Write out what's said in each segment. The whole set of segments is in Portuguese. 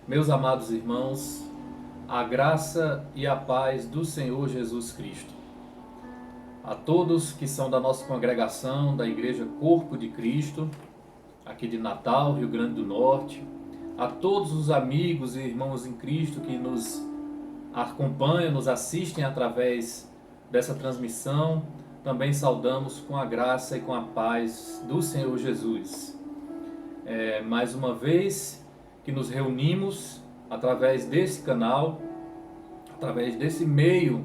Meus amados irmãos, a graça e a paz do Senhor Jesus Cristo. A todos que são da nossa congregação, da Igreja Corpo de Cristo, aqui de Natal, Rio Grande do Norte, a todos os amigos e irmãos em Cristo que nos acompanham, nos assistem através dessa transmissão, também saudamos com a graça e com a paz do Senhor Jesus. Mais uma vez que nos reunimos através desse canal, através desse meio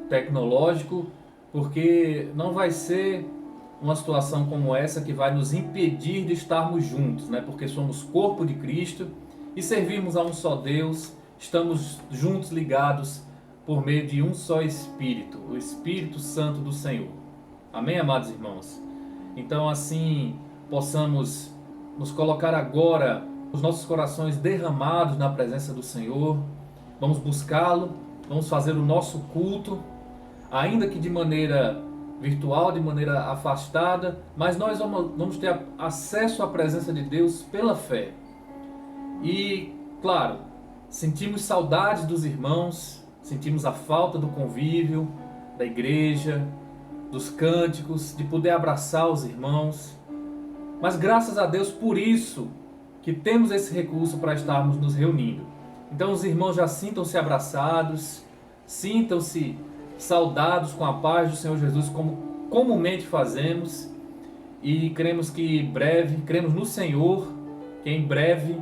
tecnológico, porque não vai ser uma situação como essa que vai nos impedir de estarmos juntos, né? Porque somos corpo de Cristo e servimos a um só Deus, estamos juntos ligados por meio de um só Espírito, o Espírito Santo do Senhor. Amém, amados irmãos? Então, assim, possamos nos colocar agora, os nossos corações derramados na presença do Senhor, vamos buscá-lo, vamos fazer o nosso culto, ainda que de maneira virtual, de maneira afastada, mas nós vamos ter acesso à presença de Deus pela fé. E, claro, sentimos saudades dos irmãos, sentimos a falta do convívio, da igreja, dos cânticos, de poder abraçar os irmãos. Mas graças a Deus por isso que temos esse recurso para estarmos nos reunindo. Então os irmãos já sintam-se abraçados, sintam-se saudados com a paz do Senhor Jesus, como comumente fazemos, e cremos no Senhor, que em breve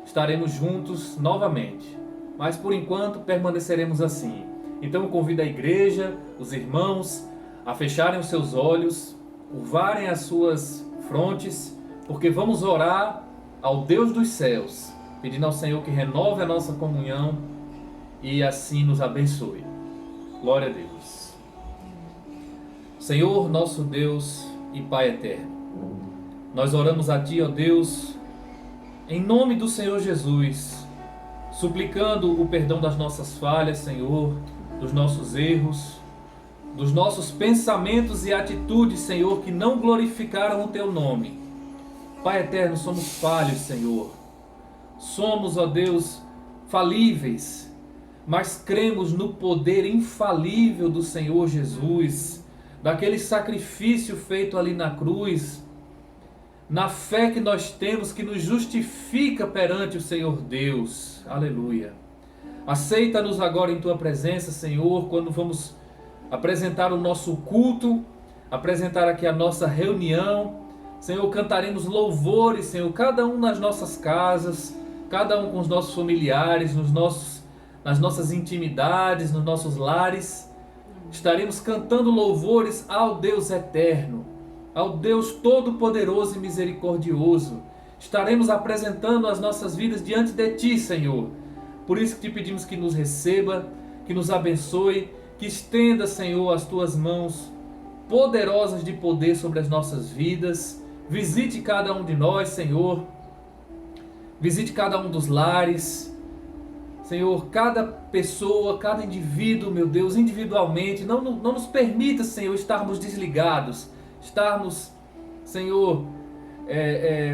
estaremos juntos novamente. Mas por enquanto permaneceremos assim. Então eu convido a igreja, os irmãos, a fecharem os seus olhos, curvarem as suas frontes, porque vamos orar ao Deus dos céus, pedindo ao Senhor que renove a nossa comunhão e assim nos abençoe. Glória a Deus. Senhor, nosso Deus e Pai eterno, nós oramos a Ti, ó Deus, em nome do Senhor Jesus, suplicando o perdão das nossas falhas, Senhor, dos nossos erros, dos nossos pensamentos e atitudes, Senhor, que não glorificaram o Teu nome. Pai eterno, somos falhos, Senhor. Somos, ó Deus, falíveis, mas cremos no poder infalível do Senhor Jesus, daquele sacrifício feito ali na cruz, na fé que nós temos, que nos justifica perante o Senhor Deus. Aleluia. Aceita-nos agora em Tua presença, Senhor, quando vamos apresentar o nosso culto, apresentar aqui a nossa reunião. Senhor, cantaremos louvores, Senhor, cada um nas nossas casas, cada um com os nossos familiares, nas nossas intimidades, nos nossos lares. Estaremos cantando louvores ao Deus eterno, ao Deus todo-poderoso e misericordioso. Estaremos apresentando as nossas vidas diante de Ti, Senhor. Por isso que te pedimos que nos receba, que nos abençoe, que estenda, Senhor, as Tuas mãos poderosas de poder sobre as nossas vidas. Visite cada um de nós, Senhor. Visite cada um dos lares. Senhor, cada pessoa, cada indivíduo, meu Deus, individualmente. Não nos permita, Senhor, estarmos desligados. Estarmos, Senhor,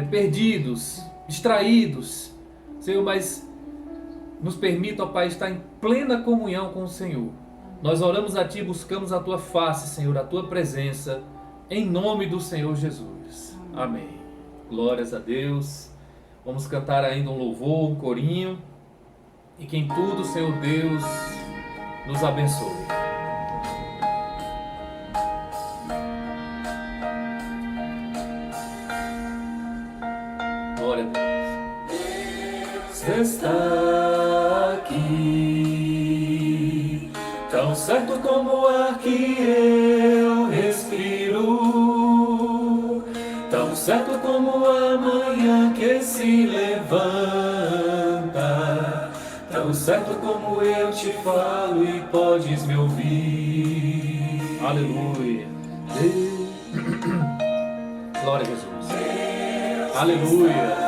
perdidos, distraídos. Senhor, mas nos permita, ó Pai, estar em plena comunhão com o Senhor. Nós oramos a Ti, buscamos a Tua face, Senhor, a Tua presença, em nome do Senhor Jesus. Amém. Glórias a Deus. Vamos cantar ainda um louvor, um corinho, e que em tudo, Senhor Deus, nos abençoe. Glória a Deus. Deus está aqui, tão certo como o ar que eu respiro, tão certo como a manhã que se levanta, tão certo como eu te falo e podes me ouvir. Aleluia. Glória a Jesus. Aleluia.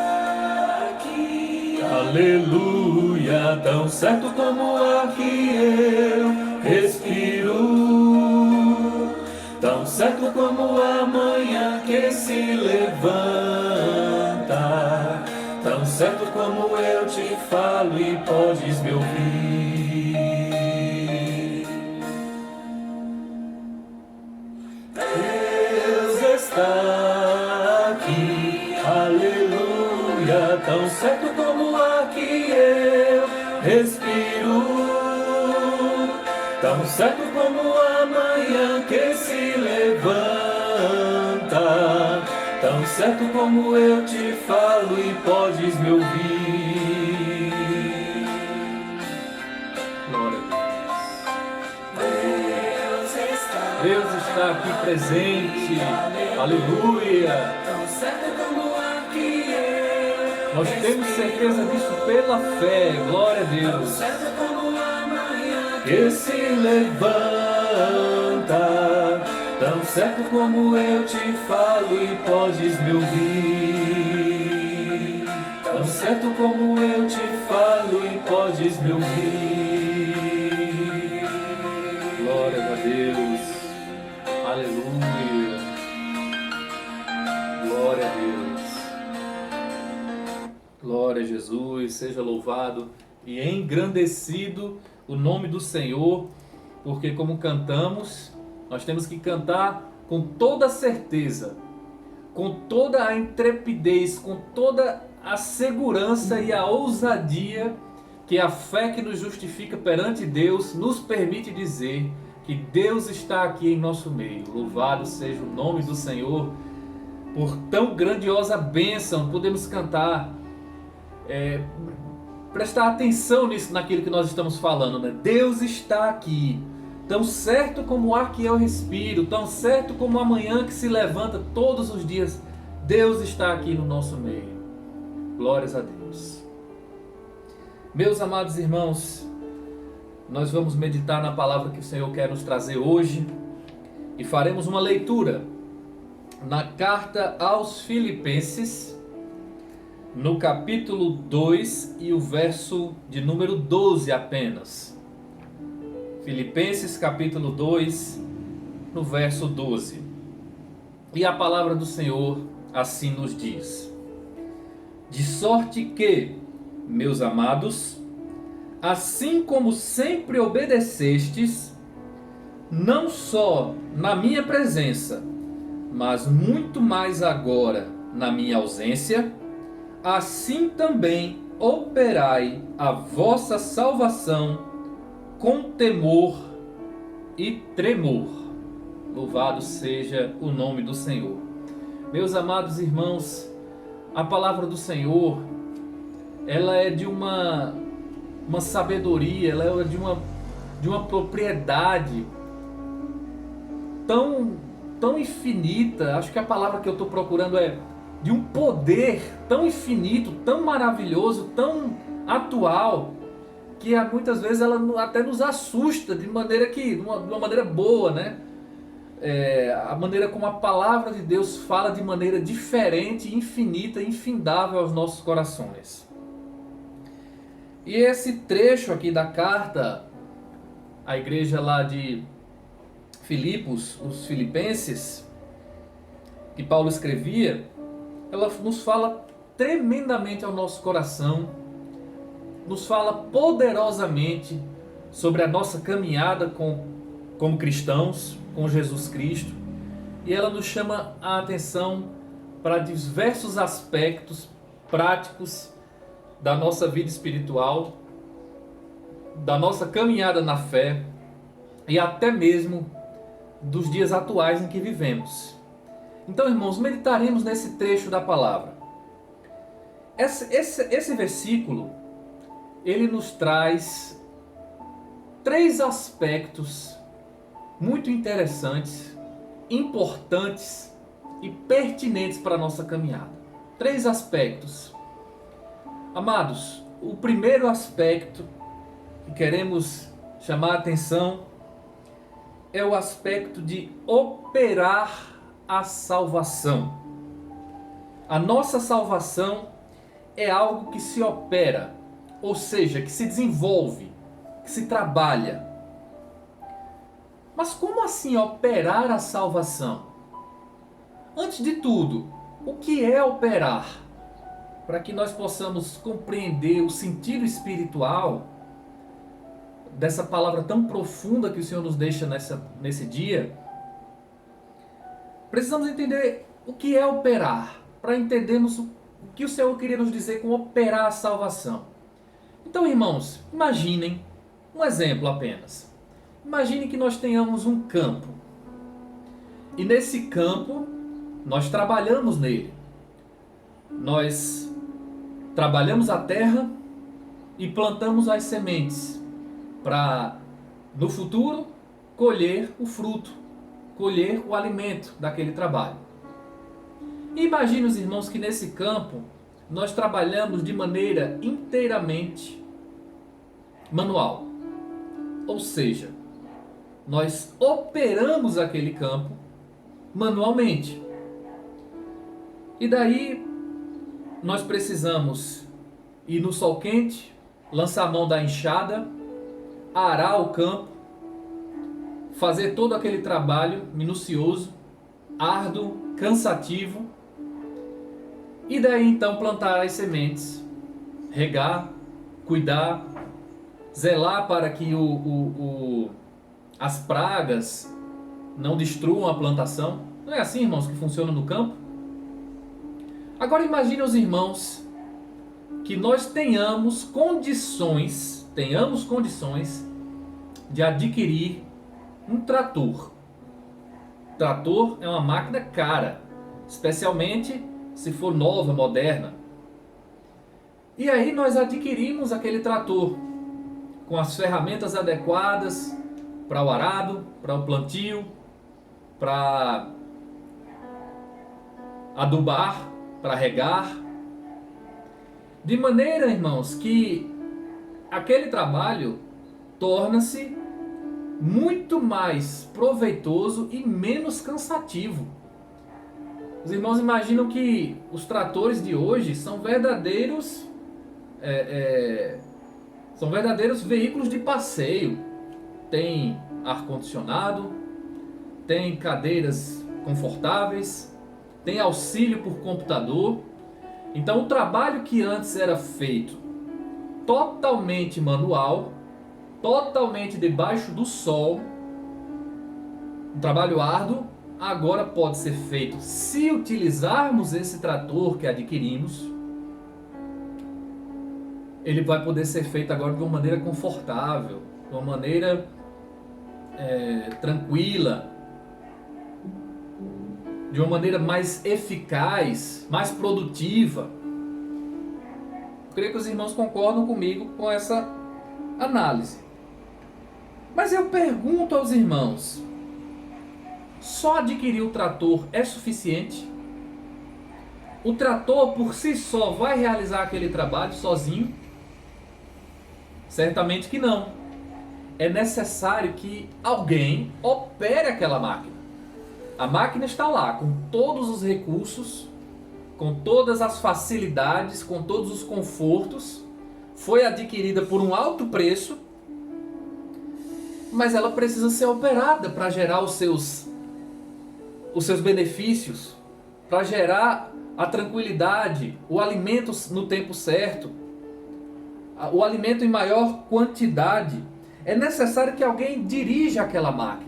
Aleluia. Tão certo como o ar que eu respiro, tão certo como a manhã que se levanta, tão certo certo como eu te falo e podes me ouvir. Deus está aqui, aleluia, tão certo como o ar que eu respiro, tão certo como a manhã que se levanta, tão certo como eu te falo e podes me ouvir. Glória a Deus. Deus está aqui presente. Aleluia. Tão certo como aqui eu. Nós temos certeza disso pela fé. Glória a Deus. Tão certo como a manhã que se levanta, tão certo como eu te falo e podes me ouvir. Tão certo como eu te falo e podes me ouvir. Glória a Deus. Aleluia. Glória a Deus. Glória a Jesus. Seja louvado e engrandecido o nome do Senhor, porque como cantamos, nós temos que cantar com toda a certeza, com toda a intrepidez, com toda a segurança e a ousadia que a fé que nos justifica perante Deus nos permite dizer que Deus está aqui em nosso meio. Louvado seja o nome do Senhor por tão grandiosa bênção. Podemos cantar, prestar atenção nisso, naquilo que nós estamos falando, né? Deus está aqui. Tão certo como o ar que eu respiro, tão certo como a manhã que se levanta todos os dias, Deus está aqui no nosso meio. Glórias a Deus. Meus amados irmãos, nós vamos meditar na palavra que o Senhor quer nos trazer hoje e faremos uma leitura na carta aos Filipenses, no capítulo 2 e o verso de número 12 apenas. Filipenses capítulo 2, no verso 12. E a palavra do Senhor assim nos diz: de sorte que, meus amados, assim como sempre obedecestes, não só na minha presença, mas muito mais agora na minha ausência, assim também operai a vossa salvação com temor e tremor. Louvado seja o nome do Senhor. Meus amados irmãos, a palavra do Senhor, ela é de uma sabedoria, ela é de uma propriedade tão infinita. Acho que a palavra que eu estou procurando é de um poder tão infinito, tão maravilhoso, tão atual, que muitas vezes ela até nos assusta de uma maneira boa, né? A maneira como a palavra de Deus fala de maneira diferente, infinita, infindável aos nossos corações. E esse trecho aqui da carta à igreja lá de Filipos, os filipenses, que Paulo escrevia, ela nos fala tremendamente ao nosso coração, nos fala poderosamente sobre a nossa caminhada como cristãos, com Jesus Cristo, e ela nos chama a atenção para diversos aspectos práticos da nossa vida espiritual, da nossa caminhada na fé e até mesmo dos dias atuais em que vivemos. Então, irmãos, meditaremos nesse trecho da palavra. Esse versículo, ele nos traz 3 aspectos muito interessantes, importantes e pertinentes para a nossa caminhada. 3 aspectos. Amados, o primeiro aspecto que queremos chamar a atenção é o aspecto de operar a salvação. A nossa salvação é algo que se opera, ou seja, que se desenvolve, que se trabalha. Mas como assim operar a salvação? Antes de tudo, o que é operar? para que nós possamos compreender o sentido espiritual dessa palavra tão profunda que o Senhor nos deixa nesse dia, precisamos entender o que é operar, para entendermos o que o Senhor queria nos dizer com operar a salvação. Então, irmãos, imaginem um exemplo apenas. Imagine que nós tenhamos um campo. E nesse campo, nós trabalhamos nele. Nós trabalhamos a terra e plantamos as sementes para, no futuro, colher o fruto, colher o alimento daquele trabalho. E imagine os irmãos que nesse campo nós trabalhamos de maneira inteiramente manual. Ou seja, nós operamos aquele campo manualmente. E daí nós precisamos ir no sol quente, lançar a mão da enxada, arar o campo, fazer todo aquele trabalho minucioso, árduo, cansativo, e daí então plantar as sementes, regar, cuidar, zelar para que as pragas não destruam a plantação. Não é assim, irmãos, que funciona no campo? Agora imagine os irmãos que nós tenhamos condições de adquirir um trator. Trator é uma máquina cara, especialmente se for nova, moderna. E aí nós adquirimos aquele trator com as ferramentas adequadas para o arado, para o plantio, para adubar, para regar. De maneira, irmãos, que aquele trabalho torna-se muito mais proveitoso e menos cansativo. Os irmãos imaginam que os tratores de hoje são verdadeiros veículos de passeio. Tem ar-condicionado, tem cadeiras confortáveis, tem auxílio por computador. Então o trabalho que antes era feito totalmente manual, totalmente debaixo do sol, um trabalho árduo, agora pode ser feito, se utilizarmos esse trator que adquirimos, ele vai poder ser feito agora de uma maneira confortável, de uma maneira tranquila, de uma maneira mais eficaz, mais produtiva. Eu creio que os irmãos concordam comigo com essa análise. Mas eu pergunto aos irmãos, só adquirir o trator é suficiente? O trator por si só vai realizar aquele trabalho sozinho? Certamente que não. É necessário que alguém opere aquela máquina. A máquina está lá com todos os recursos, com todas as facilidades, com todos os confortos. Foi adquirida por um alto preço, mas ela precisa ser operada para gerar os seus benefícios, para gerar a tranquilidade, o alimento no tempo certo, o alimento em maior quantidade. É necessário que alguém dirija aquela máquina.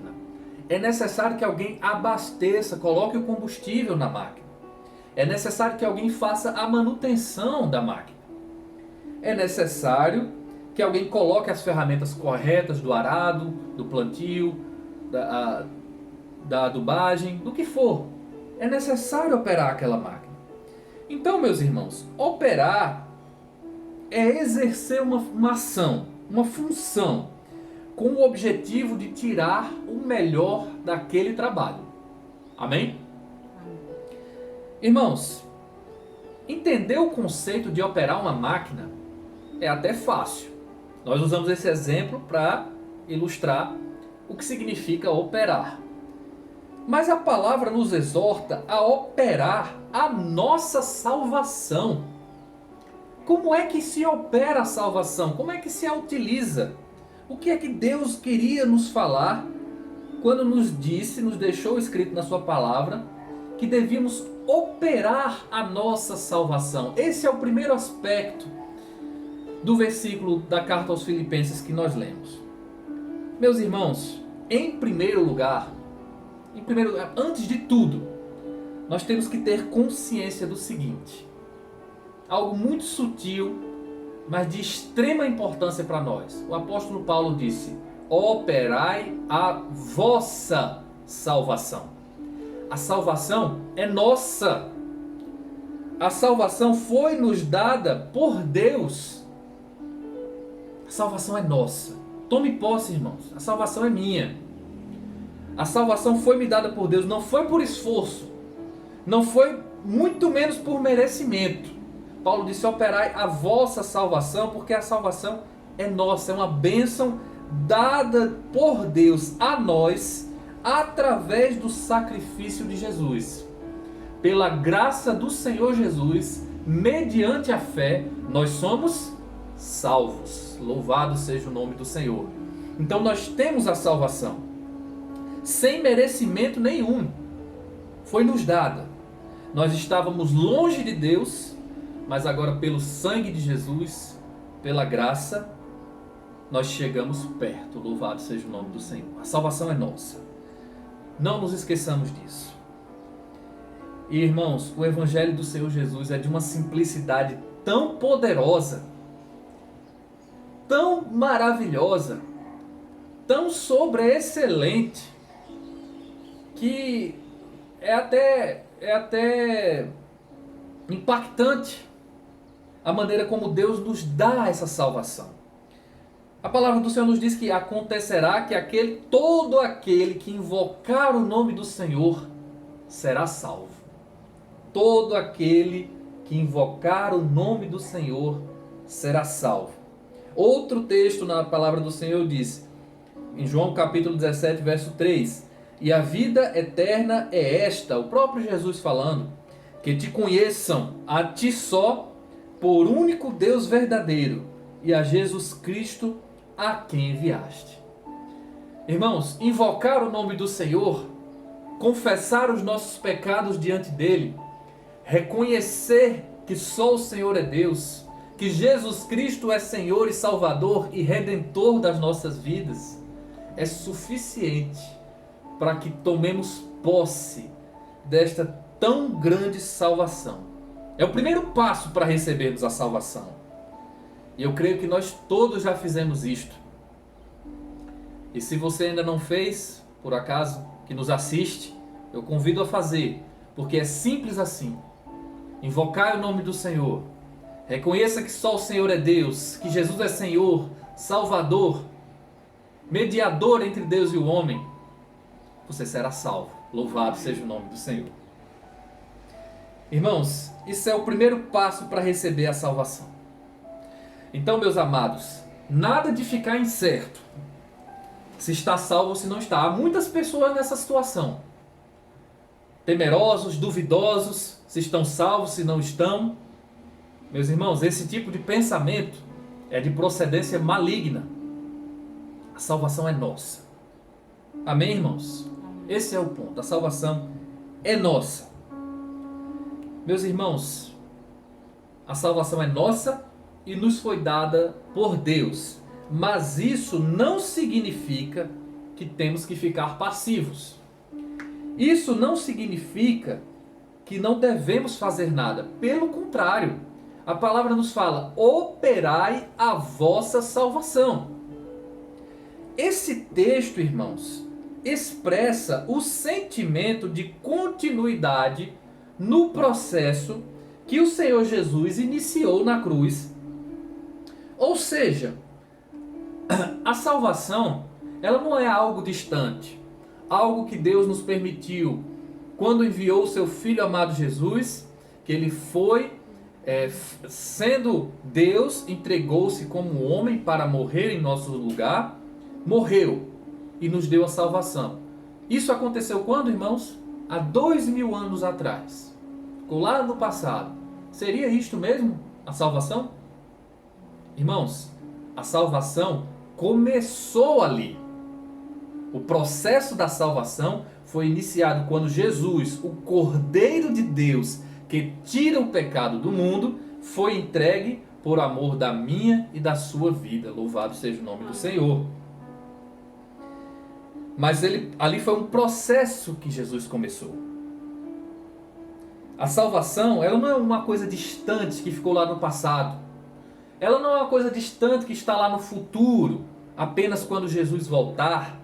É necessário que alguém abasteça, coloque o combustível na máquina. É necessário que alguém faça a manutenção da máquina. É necessário que alguém coloque as ferramentas corretas do arado, do plantio, da adubagem, do que for. É necessário operar aquela máquina. Então, meus irmãos, operar é exercer uma ação, uma função, com o objetivo de tirar o melhor daquele trabalho. Amém? Irmãos, entender o conceito de operar uma máquina é até fácil. Nós usamos esse exemplo para ilustrar o que significa operar. Mas a palavra nos exorta a operar a nossa salvação. Como é que se opera a salvação? Como é que se a utiliza? O que é que Deus queria nos falar quando nos deixou escrito na sua palavra que devíamos operar a nossa salvação. Esse é o primeiro aspecto do versículo da carta aos Filipenses que nós lemos. Meus irmãos, em primeiro lugar, antes de tudo, nós temos que ter consciência do seguinte: algo muito sutil, mas de extrema importância para nós. O apóstolo Paulo disse: operai a vossa salvação. A salvação é nossa. A salvação foi nos dada por Deus. A salvação é nossa. Tome posse, irmãos. A salvação é minha. A salvação foi me dada por Deus. Não foi por esforço. Não foi muito menos por merecimento. Paulo disse: operai a vossa salvação, porque a salvação é nossa. É uma bênção dada por Deus a nós através do sacrifício de Jesus. Pela graça do Senhor Jesus, mediante a fé, nós somos salvos. Louvado seja o nome do Senhor. Então nós temos a salvação sem merecimento nenhum. Foi nos dada. Nós estávamos longe de Deus, mas agora pelo sangue de Jesus, pela graça, nós chegamos perto. Louvado seja o nome do Senhor. A salvação é nossa. Não nos esqueçamos disso. E irmãos, o Evangelho do Senhor Jesus é de uma simplicidade tão poderosa, tão maravilhosa, tão sobreexcelente, que é até impactante a maneira como Deus nos dá essa salvação. A palavra do Senhor nos diz que acontecerá que todo aquele que invocar o nome do Senhor será salvo. Todo aquele que invocar o nome do Senhor será salvo. Outro texto na palavra do Senhor diz, em João capítulo 17, verso 3, e a vida eterna é esta, o próprio Jesus falando, que te conheçam a ti só, por único Deus verdadeiro, e a Jesus Cristo a quem enviaste. Irmãos, invocar o nome do Senhor, confessar os nossos pecados diante dele, reconhecer que só o Senhor é Deus, que Jesus Cristo é Senhor e Salvador e Redentor das nossas vidas, é suficiente para que tomemos posse desta tão grande salvação. É o primeiro passo para recebermos a salvação. E eu creio que nós todos já fizemos isto. E se você ainda não fez, por acaso, que nos assiste, eu convido a fazer, porque é simples assim. Invocar o nome do Senhor. Reconheça que só o Senhor é Deus, que Jesus é Senhor, Salvador, mediador entre Deus e o homem. Você será salvo. Louvado seja o nome do Senhor. Irmãos, isso é o primeiro passo para receber a salvação. Então, meus amados, nada de ficar incerto se está salvo ou se não está. Há muitas pessoas nessa situação, temerosos, duvidosos, se estão salvos, se não estão. Meus irmãos, esse tipo de pensamento é de procedência maligna. A salvação é nossa. Amém, irmãos? Esse é o ponto. A salvação é nossa. Meus irmãos, a salvação é nossa e nos foi dada por Deus. Mas isso não significa que temos que ficar passivos. Isso não significa que não devemos fazer nada. Pelo contrário, a palavra nos fala: operai a vossa salvação. Esse texto, irmãos, expressa o sentimento de continuidade no processo que o Senhor Jesus iniciou na cruz. Ou seja, a salvação, ela não é algo distante, algo que Deus nos permitiu quando enviou o seu Filho amado Jesus, que ele foi, sendo Deus, entregou-se como homem para morrer em nosso lugar, morreu e nos deu a salvação. Isso aconteceu quando, irmãos? Há 2000 anos atrás. Ficou lá no passado. Seria isto mesmo a salvação? Irmãos, a salvação começou ali. O processo da salvação foi iniciado quando Jesus, o Cordeiro de Deus, que tira o pecado do mundo, foi entregue por amor da minha e da sua vida. Louvado seja o nome do Senhor. Mas ali foi um processo que Jesus começou. A salvação, ela não é uma coisa distante que ficou lá no passado. Ela não é uma coisa distante que está lá no futuro, apenas quando Jesus voltar,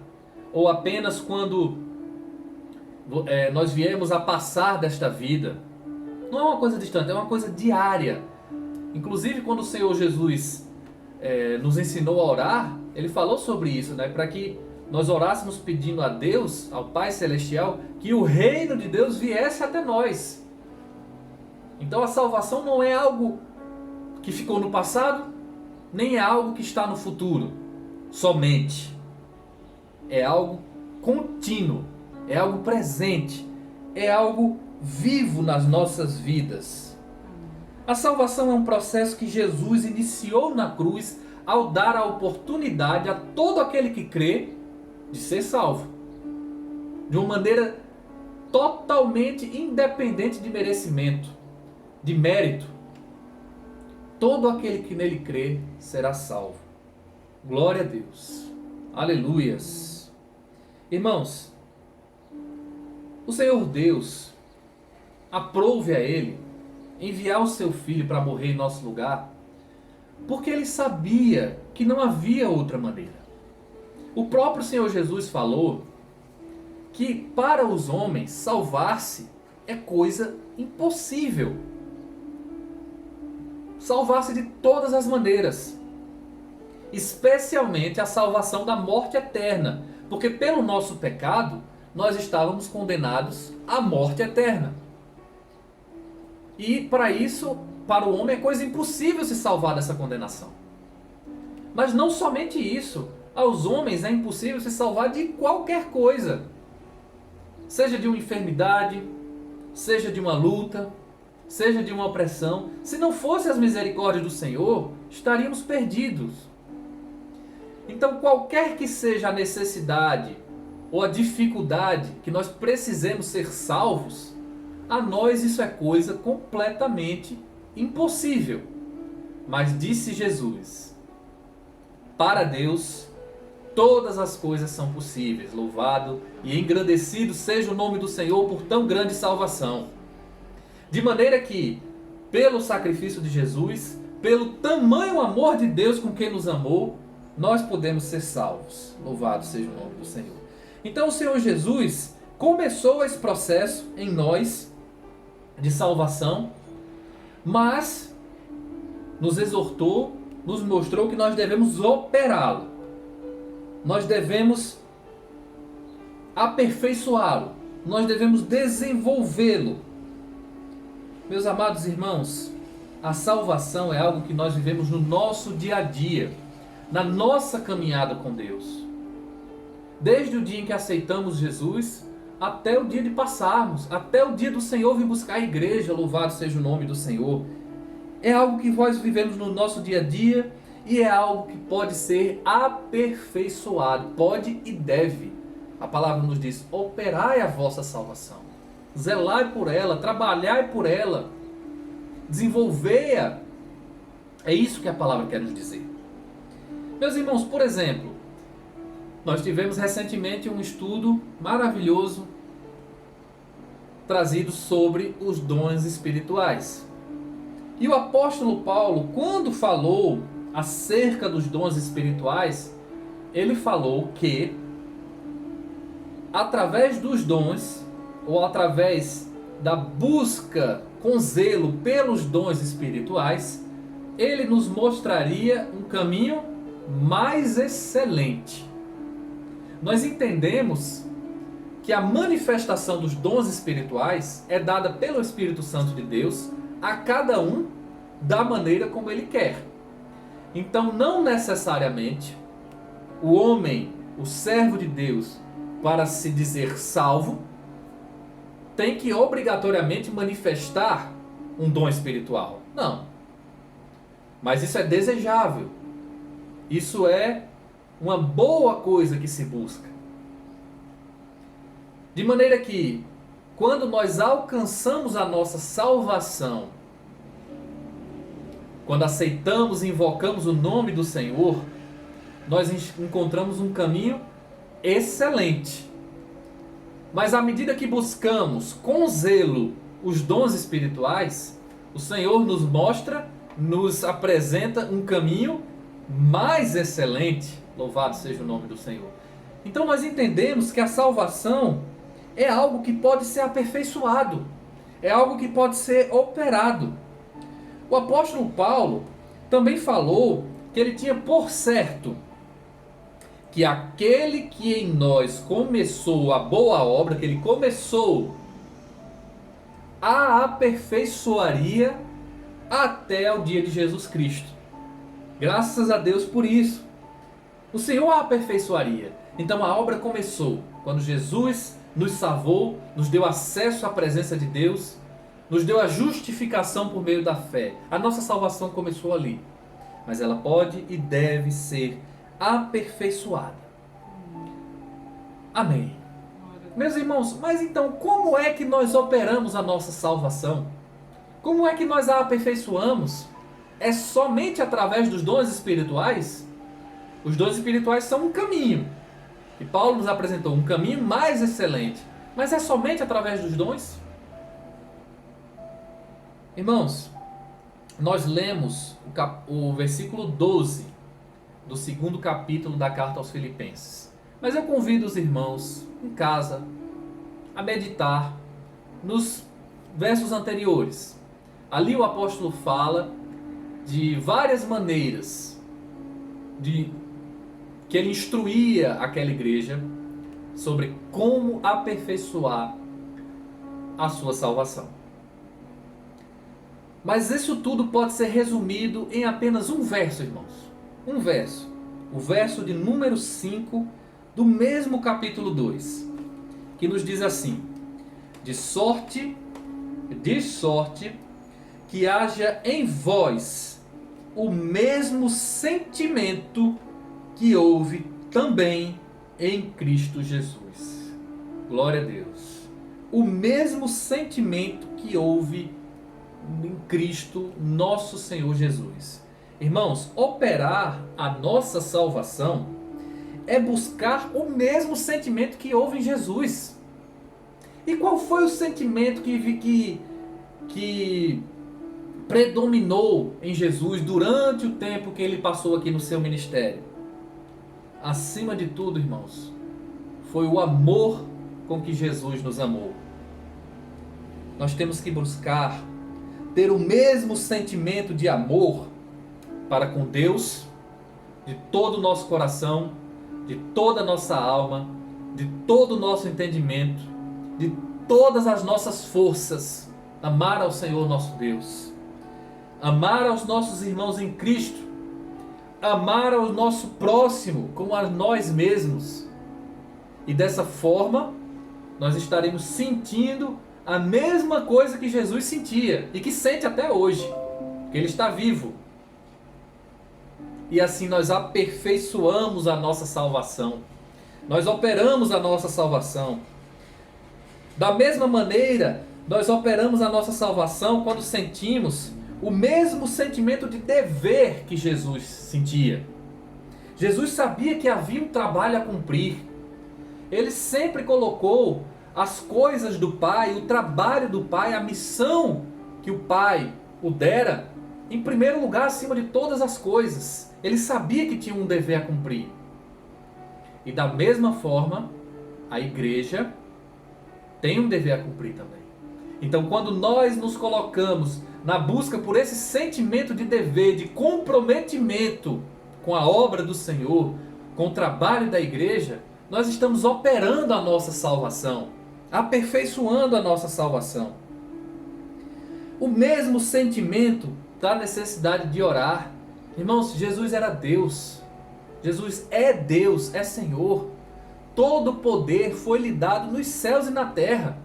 ou apenas quando nós viemos a passar desta vida. Não é uma coisa distante, é uma coisa diária. Inclusive, quando o Senhor Jesus nos ensinou a orar, Ele falou sobre isso, né? Para que nós orássemos pedindo a Deus, ao Pai Celestial, que o reino de Deus viesse até nós. Então a salvação não é algo que ficou no passado, nem é algo que está no futuro, somente. É algo contínuo, é algo presente, é algo vivo nas nossas vidas. A salvação é um processo que Jesus iniciou na cruz ao dar a oportunidade a todo aquele que crê de ser salvo. De uma maneira totalmente independente de merecimento, de mérito. Todo aquele que nele crê será salvo. Glória a Deus. Aleluias. Irmãos, o Senhor Deus aprouve a Ele enviar o seu Filho para morrer em nosso lugar, porque Ele sabia que não havia outra maneira. O próprio Senhor Jesus falou que para os homens salvar-se é coisa impossível. Salvar-se de todas as maneiras, especialmente a salvação da morte eterna, porque pelo nosso pecado nós estávamos condenados à morte eterna. E para isso, para o homem é coisa impossível se salvar dessa condenação. Mas não somente isso, aos homens é impossível se salvar de qualquer coisa, seja de uma enfermidade, seja de uma luta, seja de uma opressão. Se não fosse as misericórdias do Senhor, estaríamos perdidos. Então, qualquer que seja a necessidade ou a dificuldade que nós precisemos ser salvos, a nós isso é coisa completamente impossível. Mas disse Jesus, para Deus todas as coisas são possíveis. Louvado e engrandecido seja o nome do Senhor por tão grande salvação. De maneira que, pelo sacrifício de Jesus, pelo tamanho amor de Deus com quem nos amou, nós podemos ser salvos. Louvado seja o nome do Senhor. Então o Senhor Jesus começou esse processo em nós de salvação, mas nos exortou, nos mostrou que nós devemos operá-lo. Nós devemos aperfeiçoá-lo. Nós devemos desenvolvê-lo. Meus amados irmãos, a salvação é algo que nós vivemos no nosso dia a dia, na nossa caminhada com Deus. Desde o dia em que aceitamos Jesus, até o dia de passarmos, até o dia do Senhor vir buscar a igreja, louvado seja o nome do Senhor. É algo que nós vivemos no nosso dia a dia e é algo que pode ser aperfeiçoado, pode e deve. A palavra nos diz, operai a vossa salvação. Zelai por ela, trabalhai por ela, desenvolvei-a. É isso que a palavra quer nos dizer. Meus irmãos, por exemplo, nós tivemos recentemente um estudo maravilhoso trazido sobre os dons espirituais. E o apóstolo Paulo, quando falou acerca dos dons espirituais, ele falou que através dos dons, ou através da busca com zelo pelos dons espirituais, ele nos mostraria um caminho mais excelente. Nós entendemos que a manifestação dos dons espirituais é dada pelo Espírito Santo de Deus a cada um da maneira como ele quer. Então, não necessariamente o homem, o servo de Deus, para se dizer salvo, tem que obrigatoriamente manifestar um dom espiritual. Não. Mas isso é desejável. Isso é uma boa coisa que se busca. De maneira que, quando nós alcançamos a nossa salvação, quando aceitamos e invocamos o nome do Senhor, nós encontramos um caminho excelente. Mas à medida que buscamos com zelo os dons espirituais, o Senhor nos mostra, nos apresenta um caminho mais excelente. Louvado seja o nome do Senhor. Então nós entendemos que a salvação é algo que pode ser aperfeiçoado, é algo que pode ser operado. O apóstolo Paulo também falou que ele tinha por certo que aquele que em nós começou a boa obra, que ele começou, a aperfeiçoaria até o dia de Jesus Cristo. Graças a Deus por isso. O Senhor a aperfeiçoaria. Então a obra começou quando Jesus nos salvou, nos deu acesso à presença de Deus, nos deu a justificação por meio da fé. A nossa salvação começou ali. Mas ela pode e deve ser aperfeiçoada. Amém. Meus irmãos, mas então como é que nós operamos a nossa salvação? Como é que nós a aperfeiçoamos? É somente através dos dons espirituais? Os dons espirituais são um caminho. E Paulo nos apresentou um caminho mais excelente. Mas é somente através dos dons? Irmãos, nós lemos o versículo 12 do 2º capítulo da carta aos Filipenses. Mas eu convido os irmãos em casa a meditar nos versos anteriores. Ali o apóstolo fala de várias maneiras que ele instruía aquela igreja sobre como aperfeiçoar a sua salvação. Mas isso tudo pode ser resumido em apenas um verso, irmãos. Um verso. O verso de número 5 do mesmo capítulo 2. Que nos diz assim: de sorte que haja em vós o mesmo sentimento que houve também em Cristo Jesus. Glória a Deus. O mesmo sentimento que houve em Cristo, nosso Senhor Jesus. Irmãos, operar a nossa salvação é buscar o mesmo sentimento que houve em Jesus. E qual foi o sentimento que predominou em Jesus durante o tempo que ele passou aqui no seu ministério? Acima de tudo, irmãos, foi o amor com que Jesus nos amou. Nós temos que buscar ter o mesmo sentimento de amor para com Deus, de todo o nosso coração, de toda a nossa alma, de todo o nosso entendimento, de todas as nossas forças. Amar ao Senhor nosso Deus, amar aos nossos irmãos em Cristo, amar ao nosso próximo como a nós mesmos. E dessa forma, nós estaremos sentindo a mesma coisa que Jesus sentia e que sente até hoje, que ele está vivo. E assim nós aperfeiçoamos a nossa salvação. Nós operamos a nossa salvação. Da mesma maneira, nós operamos a nossa salvação quando sentimos o mesmo sentimento de dever que Jesus sentia. Jesus sabia que havia um trabalho a cumprir. Ele sempre colocou as coisas do Pai, o trabalho do Pai, a missão que o Pai o dera, em primeiro lugar acima de todas as coisas. Ele sabia que tinha um dever a cumprir. E da mesma forma, a igreja tem um dever a cumprir também. Então, quando nós nos colocamos na busca por esse sentimento de dever, de comprometimento com a obra do Senhor, com o trabalho da igreja, nós estamos operando a nossa salvação, aperfeiçoando a nossa salvação. O mesmo sentimento da necessidade de orar. Irmãos, Jesus era Deus. Jesus é Deus, é Senhor. Todo o poder foi lhe dado nos céus e na terra.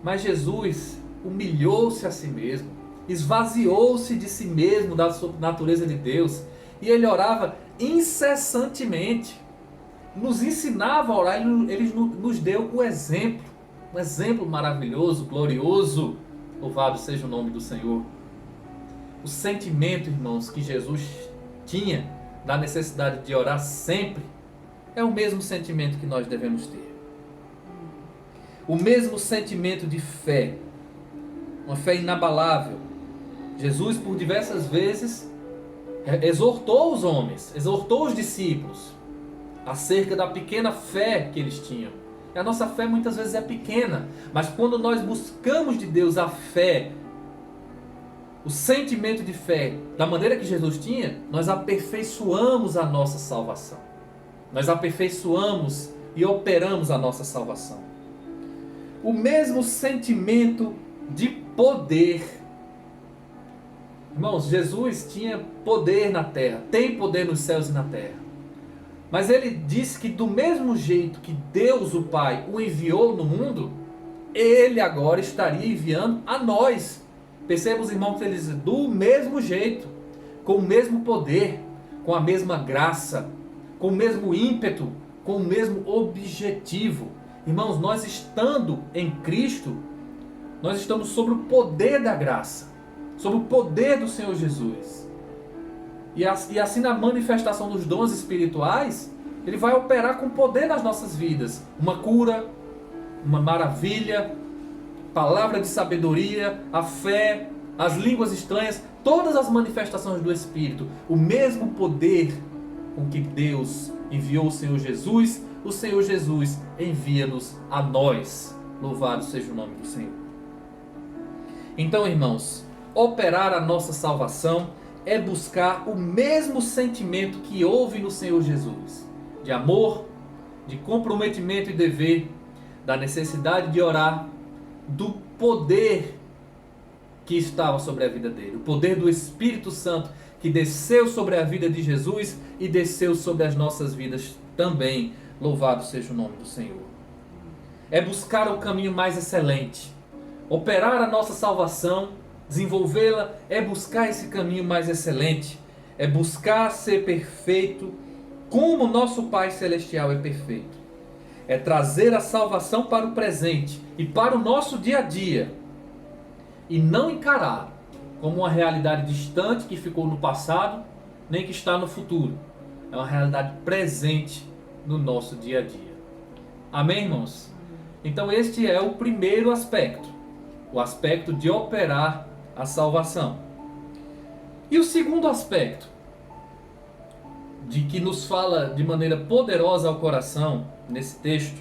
Mas Jesus humilhou-se a si mesmo, esvaziou-se de si mesmo, da sua natureza de Deus, e ele orava incessantemente. nos ensinava a orar, ele nos deu o exemplo. Um exemplo maravilhoso, glorioso. Louvado seja o nome do Senhor. O sentimento, irmãos, que Jesus tinha da necessidade de orar sempre é o mesmo sentimento que nós devemos ter. O mesmo sentimento de fé. Uma fé inabalável. Jesus, por diversas vezes, exortou os homens, exortou os discípulos acerca da pequena fé que eles tinham. E a nossa fé muitas vezes é pequena, mas quando nós buscamos de Deus a fé, o sentimento de fé, da maneira que Jesus tinha, nós aperfeiçoamos a nossa salvação. Nós aperfeiçoamos e operamos a nossa salvação. O mesmo sentimento de poder. Irmãos, Jesus tinha poder na terra, tem poder nos céus e na terra. Mas ele disse que do mesmo jeito que Deus, o Pai, o enviou no mundo, ele agora estaria enviando a nós. Percebam, irmãos, que ele diz, do mesmo jeito, com o mesmo poder, com a mesma graça, com o mesmo ímpeto, com o mesmo objetivo. Irmãos, nós estando em Cristo, nós estamos sob o poder da graça, sob o poder do Senhor Jesus. E assim na manifestação dos dons espirituais, ele vai operar com poder nas nossas vidas. Uma cura, uma maravilha, palavra de sabedoria, a fé, as línguas estranhas, todas as manifestações do Espírito. O mesmo poder com que Deus enviou o Senhor Jesus envia-nos a nós. Louvado seja o nome do Senhor. Então, irmãos, operar a nossa salvação é buscar o mesmo sentimento que houve no Senhor Jesus, de amor, de comprometimento e dever, da necessidade de orar, do poder que estava sobre a vida dele, o poder do Espírito Santo que desceu sobre a vida de Jesus e desceu sobre as nossas vidas também. Louvado seja o nome do Senhor. É buscar o caminho mais excelente, operar a nossa salvação, desenvolvê-la, é buscar esse caminho mais excelente, é buscar ser perfeito como nosso Pai Celestial é perfeito. É trazer a salvação para o presente e para o nosso dia a dia e não encarar como uma realidade distante que ficou no passado, nem que está no futuro. É uma realidade presente no nosso dia a dia. Amém, irmãos? Então este é o primeiro aspecto, o aspecto de operar a salvação. E o segundo aspecto, de que nos fala de maneira poderosa ao coração, nesse texto,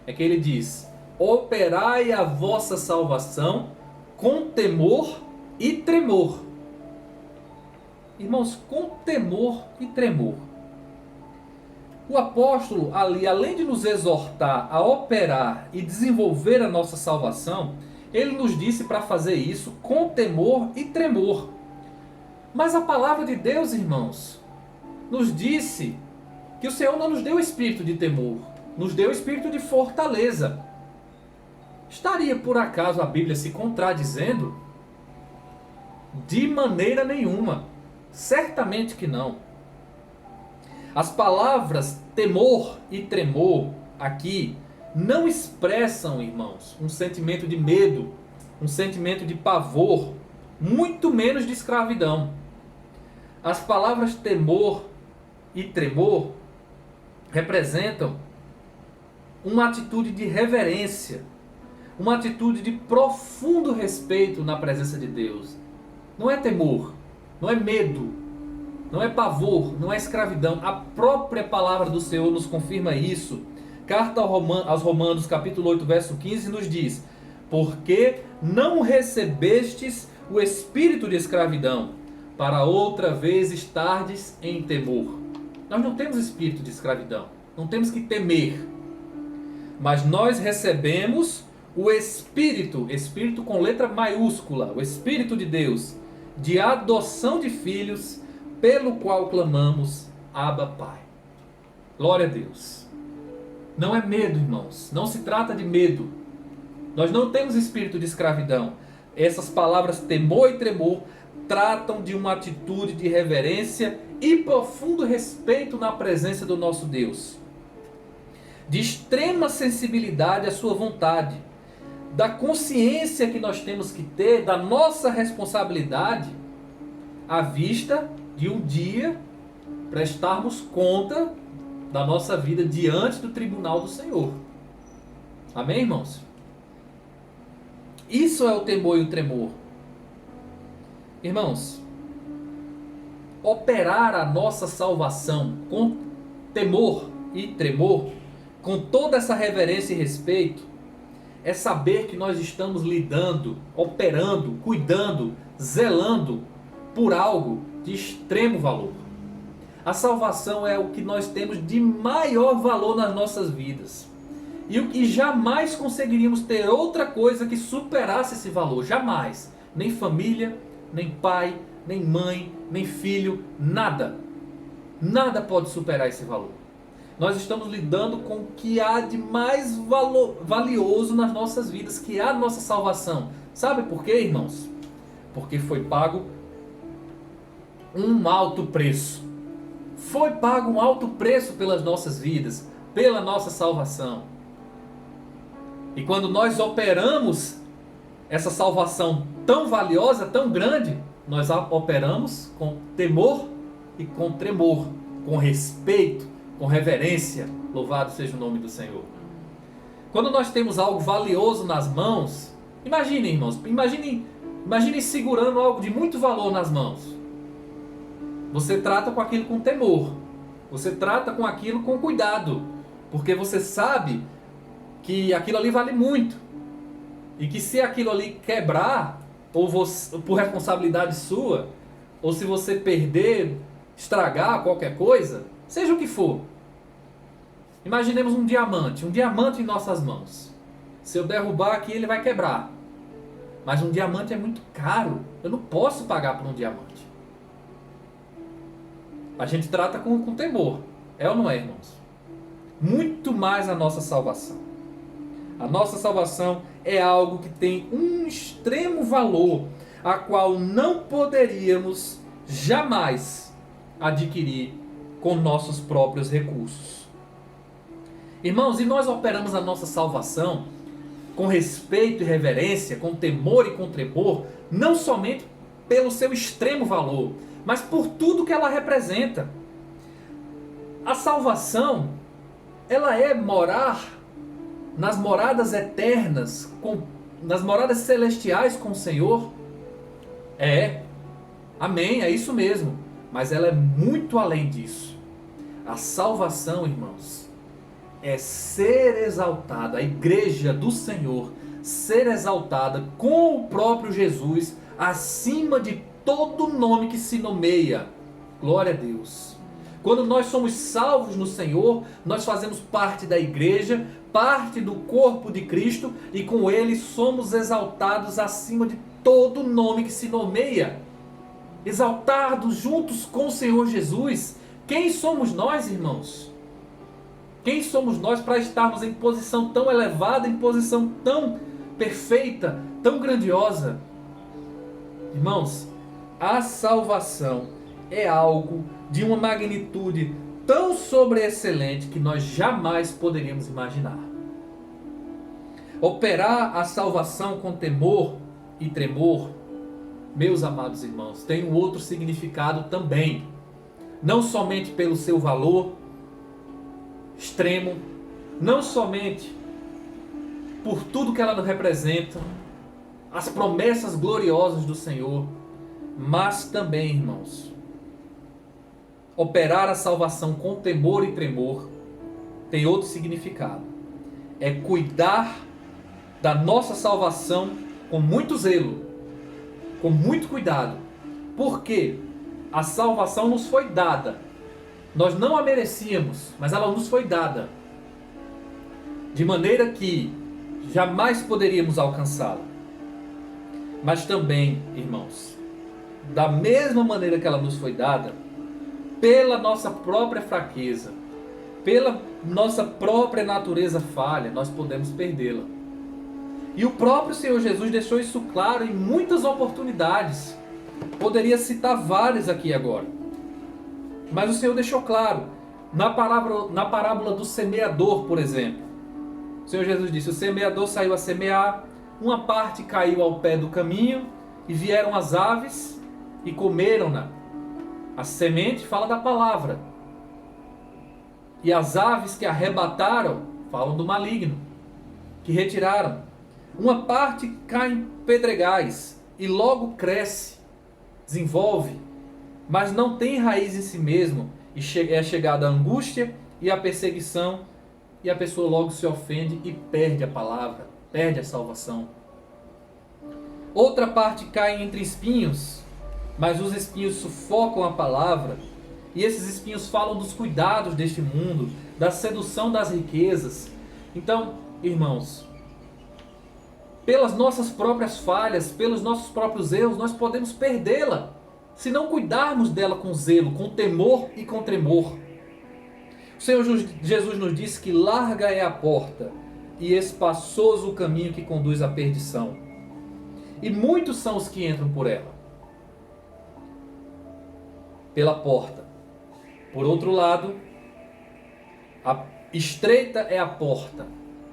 é que ele diz: operai a vossa salvação com temor e tremor. Irmãos, com temor e tremor. O apóstolo ali, além de nos exortar a operar e desenvolver a nossa salvação, ele nos disse para fazer isso com temor e tremor. Mas a palavra de Deus, irmãos, nos disse que o Senhor não nos deu espírito de temor, nos deu espírito de fortaleza. Estaria por acaso a Bíblia se contradizendo? De maneira nenhuma. Certamente que não. As palavras temor e tremor aqui não expressam, irmãos, um sentimento de medo, um sentimento de pavor, muito menos de escravidão. As palavras temor e tremor representam uma atitude de reverência, uma atitude de profundo respeito na presença de Deus. Não é temor, não é medo, não é pavor, não é escravidão. A própria palavra do Senhor nos confirma isso. Carta aos Romanos, capítulo 8, verso 15, nos diz: porque não recebestes o espírito de escravidão, para outra vez estardes em temor. Nós não temos espírito de escravidão, não temos que temer. Mas nós recebemos o Espírito, Espírito com letra maiúscula, o Espírito de Deus, de adoção de filhos, pelo qual clamamos, Abba, Pai. Glória a Deus. Não é medo, irmãos, não se trata de medo. Nós não temos espírito de escravidão. Essas palavras temor e tremor tratam de uma atitude de reverência e profundo respeito na presença do nosso Deus. de extrema sensibilidade à sua vontade, da consciência que nós temos que ter da nossa responsabilidade à vista de um dia prestarmos conta da nossa vida diante do tribunal do Senhor. Amém, irmãos? Isso é o temor e o tremor. Irmãos, operar a nossa salvação com temor e tremor, com toda essa reverência e respeito, é saber que nós estamos lidando, operando, cuidando, zelando por algo de extremo valor. A salvação é o que nós temos de maior valor nas nossas vidas. E o que jamais conseguiríamos ter outra coisa que superasse esse valor. Jamais. Nem família, nem pai, nem mãe, nem filho, nada. Nada pode superar esse valor. Nós estamos lidando com o que há de mais valioso nas nossas vidas, que é a nossa salvação. Sabe por quê, irmãos? Porque foi pago um alto preço. Foi pago um alto preço pelas nossas vidas, pela nossa salvação. E quando nós operamos essa salvação tão valiosa, tão grande, nós a operamos com temor e com tremor, com respeito, com reverência. Louvado seja o nome do Senhor. Quando nós temos algo valioso nas mãos, imaginem, irmãos, imaginem segurando algo de muito valor nas mãos. Você trata com aquilo com temor. Você trata com aquilo com cuidado. Porque você sabe que aquilo ali vale muito. E que se aquilo ali quebrar, ou você, por responsabilidade sua, ou se você perder, estragar qualquer coisa, seja o que for. Imaginemos um diamante em nossas mãos. Se eu derrubar aqui, ele vai quebrar. Mas um diamante é muito caro. Eu não posso pagar por um diamante. A gente trata com temor. É ou não é, irmãos? Muito mais a nossa salvação. A nossa salvação é algo que tem um extremo valor, a qual não poderíamos jamais adquirir com nossos próprios recursos. Irmãos, e nós operamos a nossa salvação com respeito e reverência, com temor e com tremor, não somente pelo seu extremo valor, mas por tudo que ela representa. A salvação, ela é morar nas moradas eternas, nas moradas celestiais com o Senhor. Amém, é isso mesmo. Mas ela é muito além disso. A salvação, irmãos, é ser exaltada, a igreja do Senhor, ser exaltada com o próprio Jesus, acima de todo nome que se nomeia. Glória a Deus. Quando nós somos salvos no Senhor, nós fazemos parte da igreja, parte do corpo de Cristo, e com Ele somos exaltados acima de todo nome que se nomeia. Exaltados juntos com o Senhor Jesus. Quem somos nós, irmãos? Quem somos nós para estarmos em posição tão elevada, em posição tão perfeita, tão grandiosa? Irmãos, a salvação é algo de uma magnitude tão sobreexcelente que nós jamais poderíamos imaginar. Operar a salvação com temor e tremor, meus amados irmãos, tem um outro significado também. Não somente pelo seu valor extremo, não somente por tudo que ela representa, as promessas gloriosas do Senhor, mas também, irmãos, operar a salvação com temor e tremor tem outro significado. É cuidar da nossa salvação com muito zelo, com muito cuidado. Porque a salvação nos foi dada. Nós não a merecíamos, mas ela nos foi dada. De maneira que jamais poderíamos alcançá-la. Mas também, irmãos, da mesma maneira que ela nos foi dada, pela nossa própria fraqueza, pela nossa própria natureza falha, nós podemos perdê-la. E o próprio Senhor Jesus deixou isso claro em muitas oportunidades. Poderia citar várias aqui agora. Mas o Senhor deixou claro: Na parábola do semeador, por exemplo, o Senhor Jesus disse: o semeador saiu a semear, uma parte caiu ao pé do caminho, e vieram as aves e comeram-na. A semente fala da palavra. E as aves que arrebataram falam do maligno, que retiraram. Uma parte cai em pedregais e logo cresce, desenvolve, mas não tem raiz em si mesmo, e é chegada a angústia e a perseguição, e a pessoa logo se ofende e perde a palavra, perde a salvação. Outra parte cai entre espinhos, mas os espinhos sufocam a palavra, e esses espinhos falam dos cuidados deste mundo, da sedução das riquezas. Então, irmãos, pelas nossas próprias falhas, pelos nossos próprios erros, nós podemos perdê-la, se não cuidarmos dela com zelo, com temor e com tremor. O Senhor Jesus nos disse que larga é a porta e espaçoso o caminho que conduz à perdição, e muitos são os que entram por ela, pela porta. Por outro lado, estreita é a porta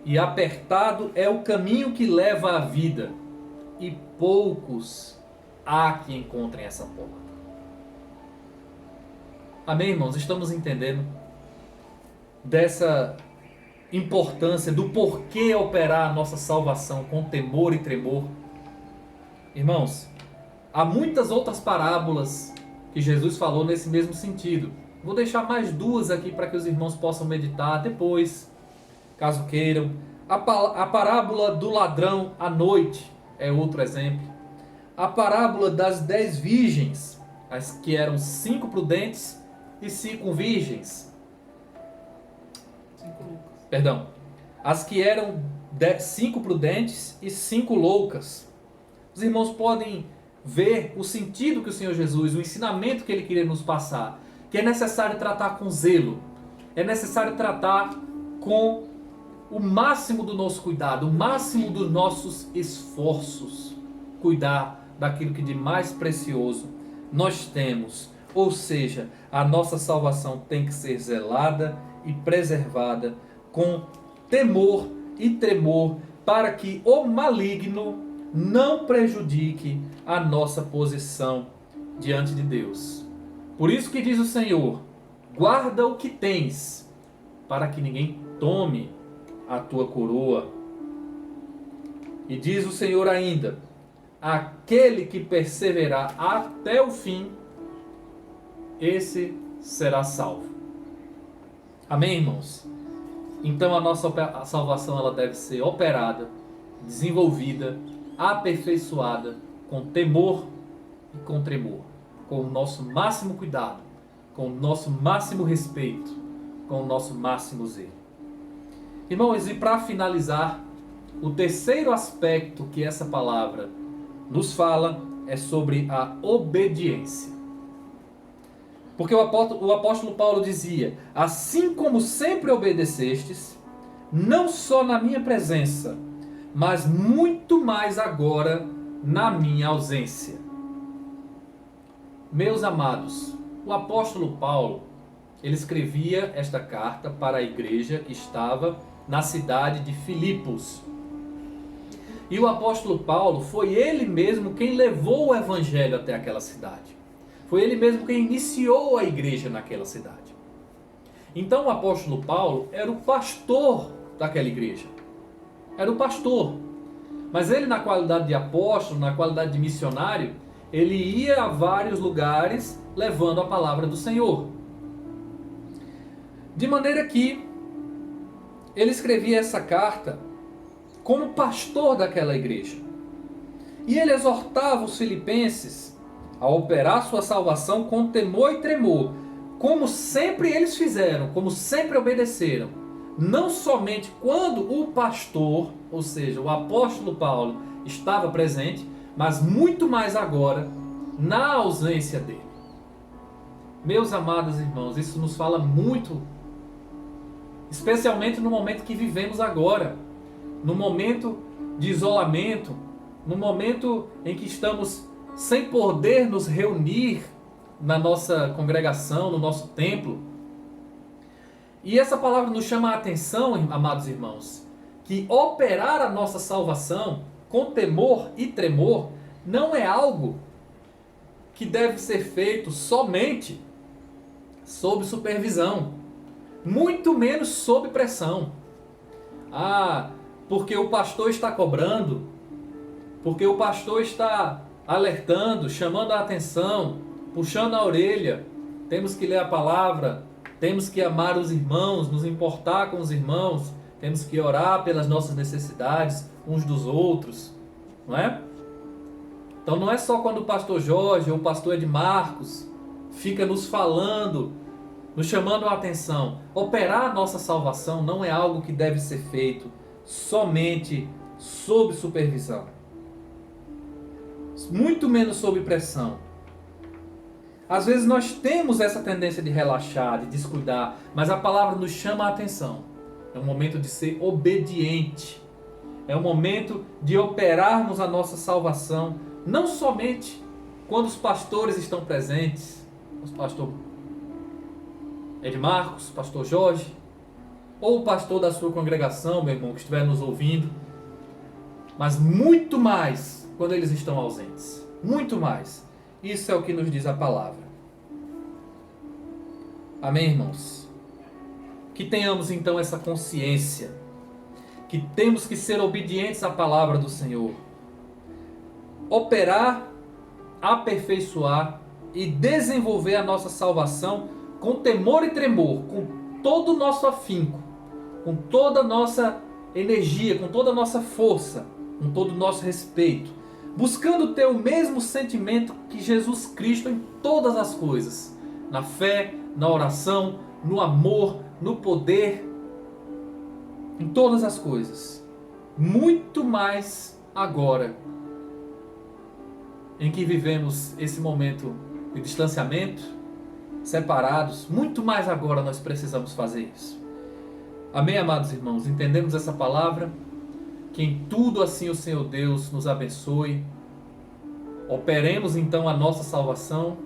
e apertado é o caminho que leva à vida, e poucos há que encontrem essa porta. Amém, irmãos? Estamos entendendo dessa importância, do porquê operar a nossa salvação com temor e tremor? Irmãos, há muitas outras parábolas que Jesus falou nesse mesmo sentido. Vou deixar mais duas aqui para que os irmãos possam meditar depois, caso queiram. A parábola do ladrão à noite é outro exemplo. A parábola das 10 virgens, as que eram 5 prudentes e 5 virgens. 5 loucas. Perdão. As que eram 5 prudentes e 5 loucas. Os irmãos podem ver o sentido que o Senhor Jesus, o ensinamento que Ele queria nos passar, que é necessário tratar com zelo, é necessário tratar com o máximo do nosso cuidado, o máximo dos nossos esforços, cuidar daquilo que de mais precioso nós temos. Ou seja, a nossa salvação tem que ser zelada e preservada com temor e tremor, para que o maligno não prejudique a nossa posição diante de Deus. Por isso que diz o Senhor: guarda o que tens, para que ninguém tome a tua coroa. E diz o Senhor ainda: aquele que perseverar até o fim, esse será salvo. Amém, irmãos? Então a nossa salvação ela deve ser operada, desenvolvida, aperfeiçoada com temor e com tremor, com o nosso máximo cuidado, com o nosso máximo respeito, com o nosso máximo zelo. Irmãos, e para finalizar, o terceiro aspecto que essa palavra nos fala é sobre a obediência. Porque o apóstolo Paulo dizia: assim como sempre obedecestes, não só na minha presença, mas muito mais agora na minha ausência. Meus amados, o apóstolo Paulo, ele escrevia esta carta para a igreja que estava na cidade de Filipos. E o apóstolo Paulo foi ele mesmo quem levou o evangelho até aquela cidade. Foi ele mesmo quem iniciou a igreja naquela cidade. Então o apóstolo Paulo era o pastor daquela igreja. Era o pastor. Mas ele, na qualidade de apóstolo, na qualidade de missionário, ele ia a vários lugares levando a palavra do Senhor. De maneira que ele escrevia essa carta como pastor daquela igreja. E ele exortava os filipenses a operar sua salvação com temor e tremor, como sempre eles fizeram, como sempre obedeceram. Não somente quando o pastor, ou seja, o apóstolo Paulo, estava presente, mas muito mais agora, na ausência dele. Meus amados irmãos, isso nos fala muito, especialmente no momento que vivemos agora, no momento de isolamento, no momento em que estamos sem poder nos reunir na nossa congregação, no nosso templo. E essa palavra nos chama a atenção, amados irmãos, que operar a nossa salvação com temor e tremor não é algo que deve ser feito somente sob supervisão, muito menos sob pressão. Porque o pastor está cobrando, porque o pastor está alertando, chamando a atenção, puxando a orelha. Temos que ler a palavra, temos que amar os irmãos, nos importar com os irmãos, temos que orar pelas nossas necessidades uns dos outros, não é? Então não é só quando o pastor Jorge ou o pastor Edmarcos fica nos falando, nos chamando a atenção. Operar a nossa salvação não é algo que deve ser feito somente sob supervisão, muito menos sob pressão. Às vezes nós temos essa tendência de relaxar, de descuidar, mas a palavra nos chama a atenção. É um momento de ser obediente. É um momento de operarmos a nossa salvação, não somente quando os pastores estão presentes, o pastor Edmarcos, o pastor Jorge, ou o pastor da sua congregação, meu irmão, que estiver nos ouvindo, mas muito mais quando eles estão ausentes. Muito mais. Isso é o que nos diz a palavra. Amém, irmãos? Que tenhamos então essa consciência, que temos que ser obedientes à palavra do Senhor. Operar, aperfeiçoar e desenvolver a nossa salvação com temor e tremor, com todo o nosso afinco, com toda a nossa energia, com toda a nossa força, com todo o nosso respeito, buscando ter o mesmo sentimento que Jesus Cristo em todas as coisas, na fé, na oração, no amor, no poder, em todas as coisas. Muito mais agora, em que vivemos esse momento de distanciamento, separados, muito mais agora nós precisamos fazer isso. Amém, amados irmãos? Entendemos essa palavra? Que em tudo assim o Senhor Deus nos abençoe. Operemos então a nossa salvação,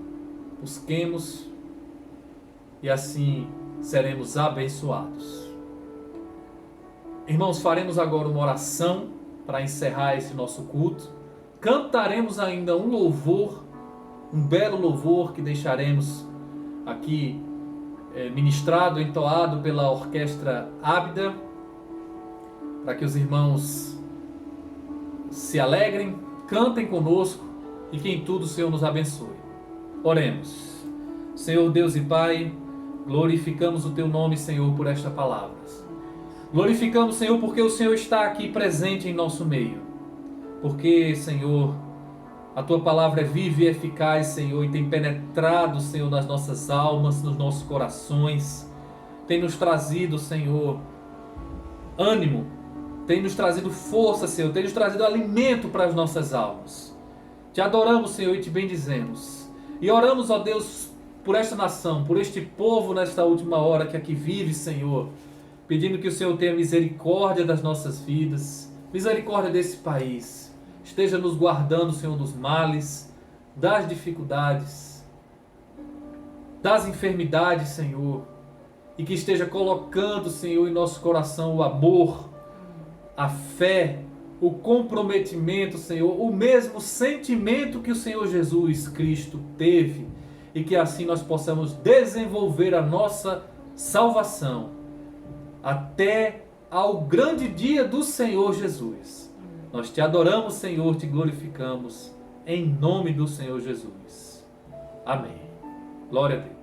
busquemos e assim seremos abençoados. Irmãos, faremos agora uma oração para encerrar esse nosso culto. Cantaremos ainda um louvor, um belo louvor que deixaremos aqui ministrado, entoado pela orquestra Ábida, para que os irmãos se alegrem, cantem conosco e que em tudo o Senhor nos abençoe. Oremos. Senhor Deus e Pai, glorificamos o Teu nome, Senhor, por esta palavra. Glorificamos, Senhor, porque o Senhor está aqui presente em nosso meio. Porque, Senhor, a Tua palavra é viva e eficaz, Senhor, e tem penetrado, Senhor, nas nossas almas, nos nossos corações. Tem nos trazido, Senhor, ânimo. Tem nos trazido força, Senhor. Tem nos trazido alimento para as nossas almas. Te adoramos, Senhor, e te bendizemos. E oramos, ó Deus, por esta nação, por este povo nesta última hora que aqui vive, Senhor. Pedindo que o Senhor tenha misericórdia das nossas vidas. Misericórdia desse país. Esteja nos guardando, Senhor, dos males, das dificuldades, das enfermidades, Senhor. E que esteja colocando, Senhor, em nosso coração o amor, a fé, o comprometimento, Senhor, o mesmo sentimento que o Senhor Jesus Cristo teve. E que assim nós possamos desenvolver a nossa salvação até ao grande dia do Senhor Jesus. Nós te adoramos, Senhor, te glorificamos, em nome do Senhor Jesus. Amém. Glória a Deus.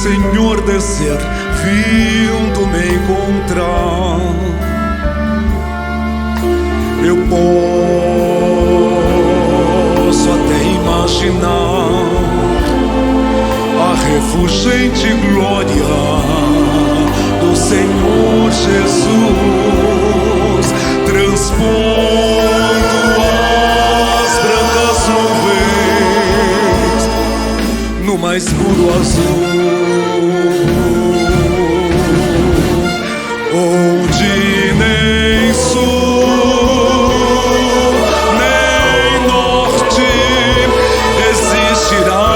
Senhor descer, vindo me encontrar. Eu posso até imaginar a refulgente glória do Senhor Jesus transpondo as brancas nuvens no mais puro azul, onde nem sul nem norte existirá.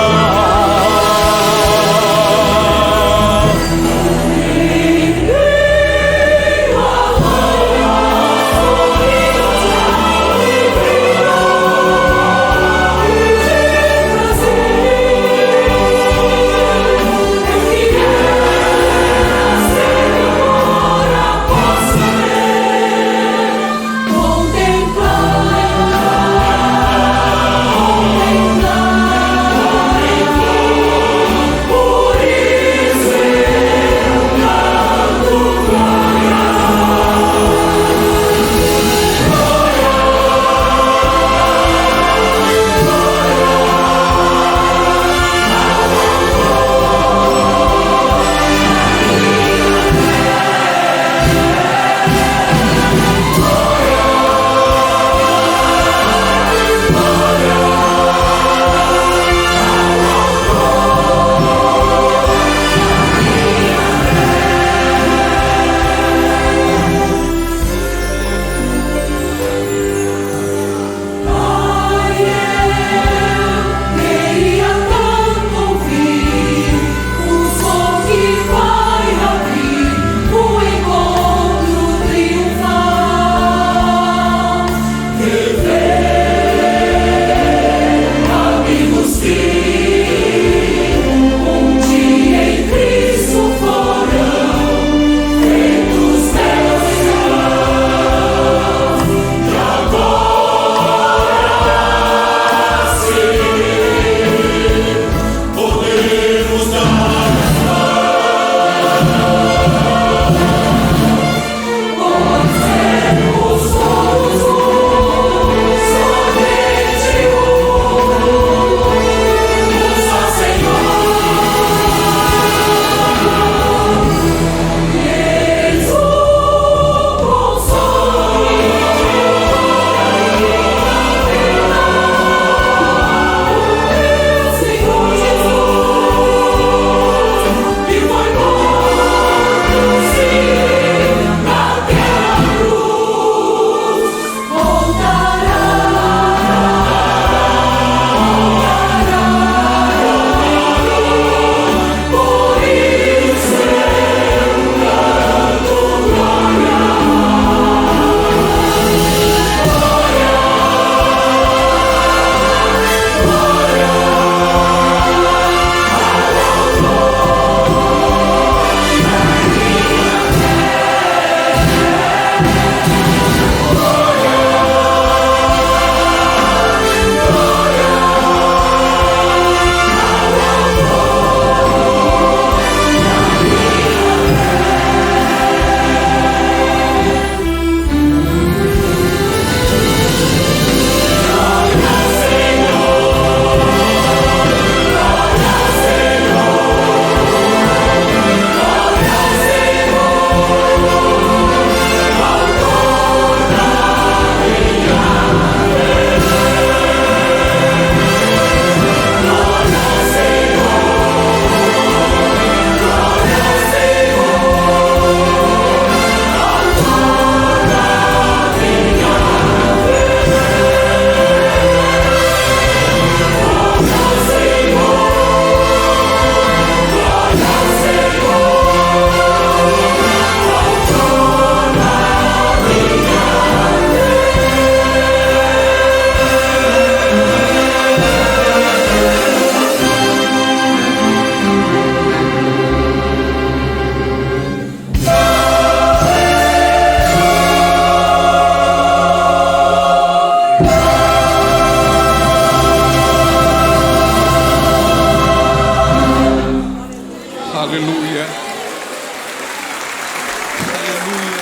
Aleluia.